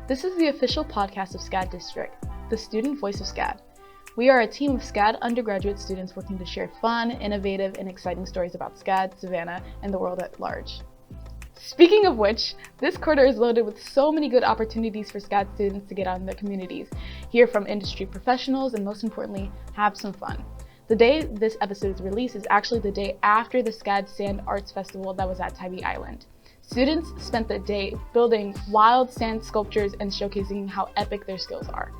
This is the official podcast of SCAD District, the student voice of SCAD. We are a team of SCAD undergraduate students working to share fun, innovative, and exciting stories about SCAD, Savannah, and the world at large. Speaking of which, this quarter is loaded with so many good opportunities for SCAD students to get out in their communities, hear from industry professionals, and most importantly, have some fun. The day this episode is released is actually the day after the SCAD Sand Arts Festival that was at Tybee Island. Students spent the day building wild sand sculptures and showcasing how epic their skills are.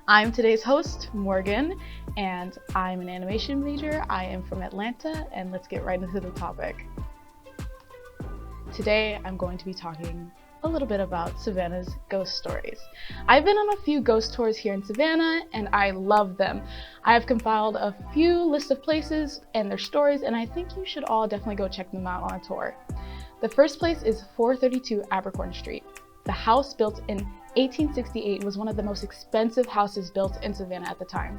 I'm today's host, Morgan, and I'm an animation major. I am from Atlanta, and let's get right into the topic. Today, I'm going to be talking a little bit about Savannah's ghost stories. I've been on a few ghost tours here in Savannah, and I love them. I have compiled a few lists of places and their stories, and I think you should all definitely go check them out on a tour. The first place is 432 Abercorn Street. The house, built in 1868, was one of the most expensive houses built in Savannah at the time.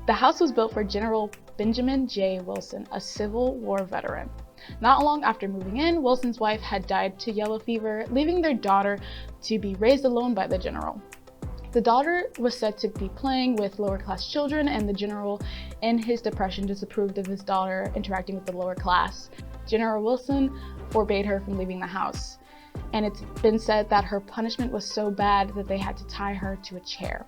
The house was built for General Benjamin J. Wilson, a Civil War veteran. Not long after moving in, Wilson's wife had died to yellow fever, leaving their daughter to be raised alone by the general. The daughter was said to be playing with lower-class children, and the general, in his depression, disapproved of his daughter interacting with the lower class. General Wilson forbade her from leaving the house, and it's been said that her punishment was so bad that they had to tie her to a chair.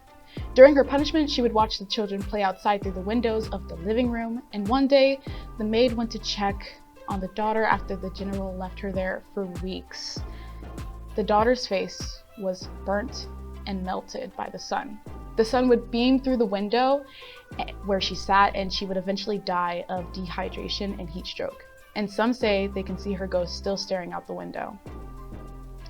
During her punishment, she would watch the children play outside through the windows of the living room, and one day, the maid went to check on the daughter after the general left her there for weeks. The daughter's face was burnt and melted by the sun. The sun would beam through the window where she sat, and she would eventually die of dehydration and heat stroke. And some say they can see her ghost still staring out the window.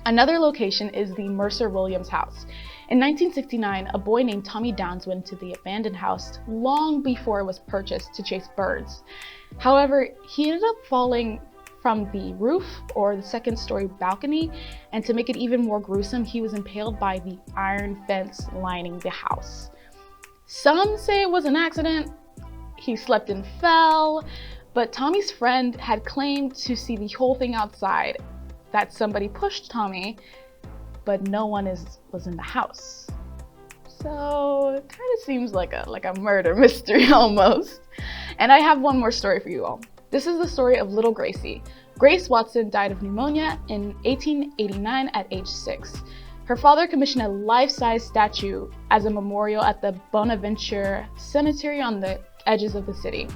Another location is the Mercer Williams house. In 1969, a boy named Tommy Downs went into the abandoned house long before it was purchased to chase birds. However, he ended up falling from the roof or the second-story balcony, and to make it even more gruesome, he was impaled by the iron fence lining the house. Some say it was an accident, he slipped and fell, but Tommy's friend had claimed to see the whole thing outside, that somebody pushed Tommy, but no one was in the house. So it kind of seems like a murder mystery almost. And I have one more story for you all. This is the story of little Gracie. Grace Watson died of pneumonia in 1889 at age 6. Her father commissioned a life-size statue as a memorial at the Bonaventure Cemetery on the edges of the city.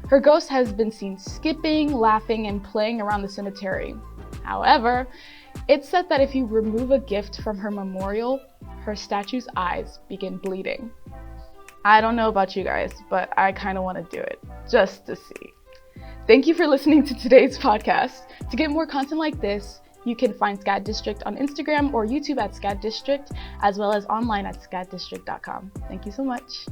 Her ghost has been seen skipping, laughing, and playing around the cemetery. However, it's said that if you remove a gift from her memorial, her statue's eyes begin bleeding. I don't know about you guys, but I kind of want to do it, just to see. Thank you for listening to today's podcast. To get more content like this, you can find SCAD District on Instagram or YouTube at SCAD District, as well as online at scaddistrict.com. Thank you so much.